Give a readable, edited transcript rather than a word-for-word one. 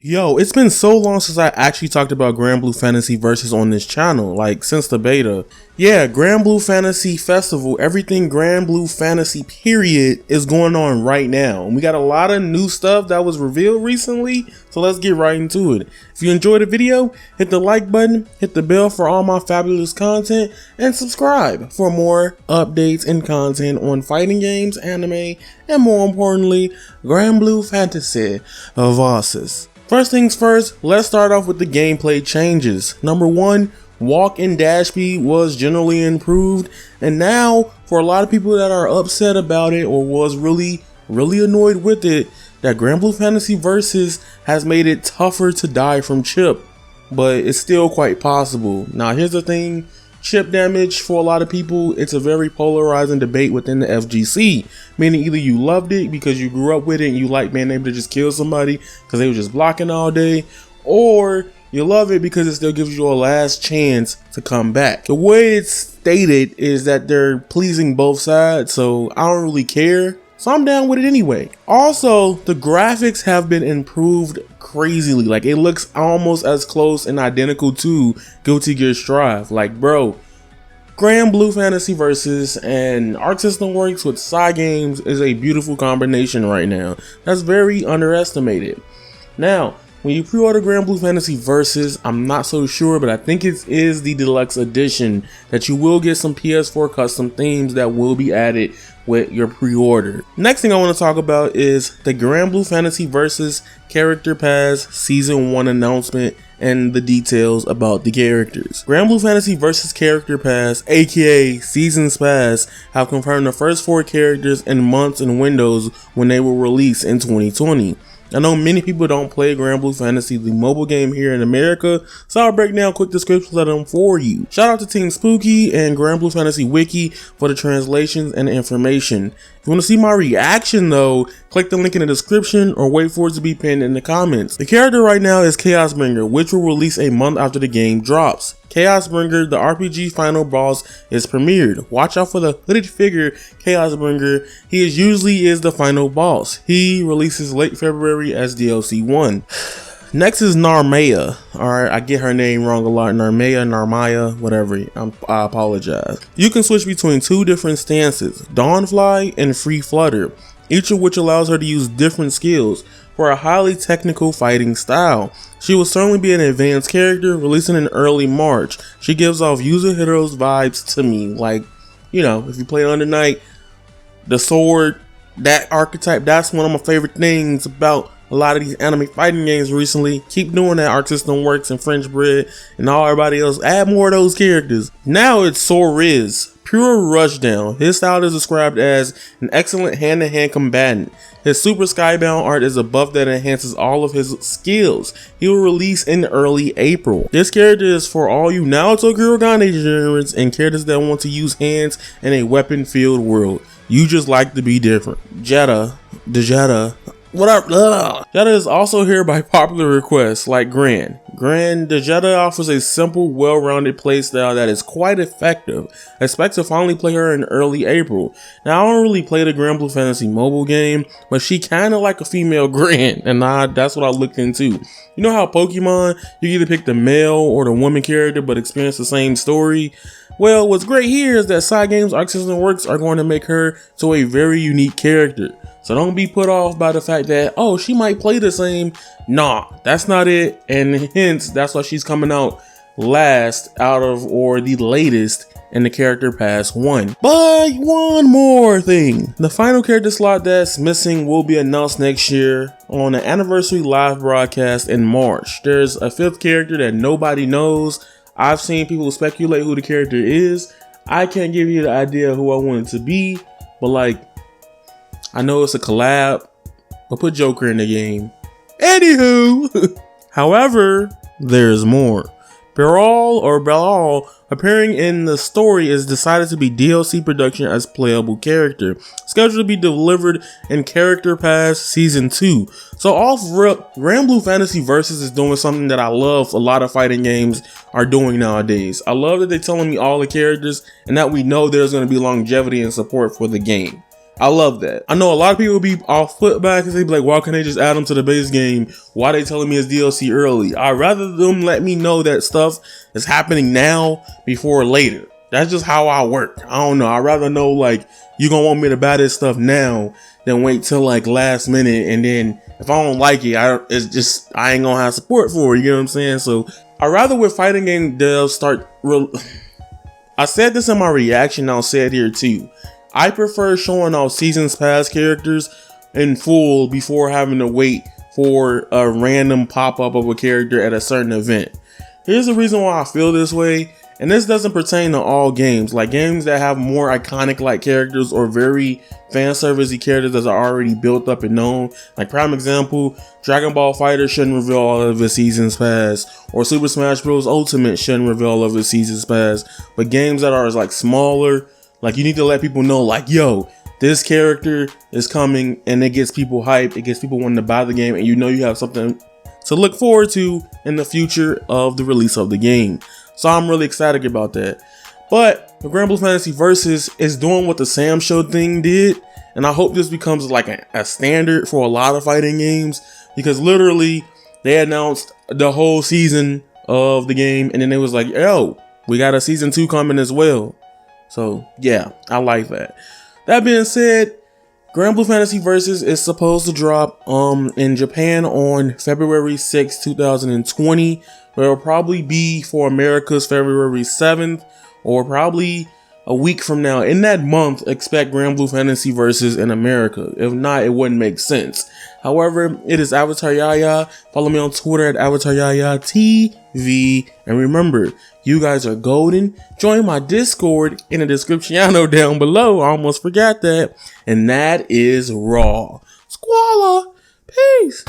Yo, it's been so long since I actually talked about Granblue Fantasy Versus on this channel, like since the beta. Yeah, Granblue Fantasy Festival, everything Granblue Fantasy period is going on right now. And we got a lot of new stuff that was revealed recently, so let's get right into it. If you enjoyed the video, hit the like button, hit the bell for all my fabulous content, and subscribe for more updates and content on fighting games, anime, and more importantly, Granblue Fantasy Versus. First things first, let's start off with the gameplay changes. Number one, walk and dash speed was generally improved, and now for a lot of people that are upset about it or was really annoyed with it, that Granblue Fantasy Versus has made it tougher to die from chip, but it's still quite possible. Now here's the thing, chip damage for a lot of people, it's a very polarizing debate within the FGC, meaning either you loved it because you grew up with it and you like being able to just kill somebody because they were just blocking all day, or you love it because it still gives you a last chance to come back. The way it's stated is that they're pleasing both sides, so I don't really care. So I'm down with it anyway. Also, the graphics have been improved crazily. Like, it looks almost as close and identical to Guilty Gear Strive. Like, bro, Granblue Fantasy Versus and Arc System Works with Cygames is a beautiful combination right now. That's very underestimated. Now, when you pre-order Granblue Fantasy Versus, I'm not so sure, but I think it is the deluxe edition that you will get some PS4 custom themes that will be added with your pre-order. Next thing I want to talk about is the Granblue Fantasy Versus Character Pass Season 1 announcement and the details about the characters. Granblue Fantasy Versus Character Pass, aka Seasons Pass, have confirmed the first 4 characters and months and windows when they will release in 2020. I know many people don't play Granblue Fantasy, the mobile game here in America, so I'll break down quick descriptions of them for you. Shout out to Team Spooky and Granblue Fantasy Wiki for the translations and the information. If you want to see my reaction though, click the link in the description or wait for it to be pinned in the comments. The character right now is Chaosbringer, which will release a month after the game drops. Chaosbringer, the RPG final boss, is premiered. Watch out for the hooded figure Chaosbringer. He usually is the final boss. He releases late February as DLC 1. Next is Narmaya. Alright, I get her name wrong a lot. Narmaya, whatever. I apologize. You can switch between 2 different stances, Dawnfly and Free Flutter, each of which allows her to use different skills for a highly technical fighting style. She will certainly be an advanced character, releasing in early March. She gives off Yuzo Hiro's vibes to me. Like, you know, if you play Under Night, the sword, that archetype, that's one of my favorite things about a lot of these anime fighting games recently. Keep doing that, Arc System Works and French Bread and all everybody else. Add more of those characters. Now it's Soriz, pure rushdown. His style is described as an excellent hand-to-hand combatant. His Super Skybound art is a buff that enhances all of his skills. He will release in early April. This character is for all you Naruto Kurogane degenerates and characters that want to use hands in a weapon-filled world. You just like to be different. Jetta, what up? Jetta is also here by popular request, like Gran. The Jetta offers a simple, well-rounded playstyle that is quite effective. Expect to finally play her in early April. Now, I don't really play the Granblue Fantasy mobile game, but she kinda like a female Gran, and that's what I looked into. You know how Pokemon, you either pick the male or the woman character, but experience the same story? Well, what's great here is that Cygames Arc System Works are going to make her to a very unique character. So don't be put off by the fact that, oh, she might play the same. Nah, that's not it. And hence, that's why she's coming out last out of, or the latest in the Character Pass 1. But one more thing. The final character slot that's missing will be announced next year on an anniversary live broadcast in March. There's a 5th character that nobody knows. I've seen people speculate who the character is. I can't give you the idea who I want it to be, but like, I know it's a collab, but put Joker in the game. Anywho, however, there's more. Belal appearing in the story is decided to be DLC production as playable character, scheduled to be delivered in Character Pass Season 2. So off rip, Granblue Fantasy Versus is doing something that I love a lot of fighting games are doing nowadays. I love that they're telling me all the characters and that we know there's going to be longevity and support for the game. I love that. I know a lot of people be off foot back because they be like, why can't they just add them to the base game? Why they telling me it's DLC early? I'd rather them let me know that stuff is happening now before later. That's just how I work. I don't know. I'd rather know like you gonna want me to buy this stuff now than wait till like last minute, and then if I don't like it, I ain't gonna have support for it. You know what I'm saying? So I'd rather with fighting game devs start I said this in my reaction, I'll say it here too. I prefer showing off seasons past characters in full before having to wait for a random pop-up of a character at a certain event. Here's the reason why I feel this way, and this doesn't pertain to all games. Like games that have more iconic like characters or very fan servicey characters that are already built up and known. Like prime example, Dragon Ball Fighter shouldn't reveal all of its seasons past, or Super Smash Bros. Ultimate shouldn't reveal all of its seasons past. But games that are like smaller, like you need to let people know like, yo, this character is coming, and it gets people hyped, it gets people wanting to buy the game, and you know you have something to look forward to in the future of the release of the game. So I'm really excited about that. But the Granblue Fantasy Versus is doing what the Sam Show thing did, and I hope this becomes like a standard for a lot of fighting games, because literally they announced the whole season of the game, and then it was like, yo, we got a season 2 coming as well. So yeah, I like that. That being said, Granblue Fantasy Versus is supposed to drop in Japan on February 6, 2020. Where it'll probably be for America's February 7th, or probably a week from now. In that month, expect Granblue Fantasy Versus in America. If not, it wouldn't make sense. However, it is Avataryaya. Follow me on Twitter at avataryayaTV. And remember, you guys are golden. Join my Discord in the description down below. I almost forgot that. And that is Raw. Squalla. Peace.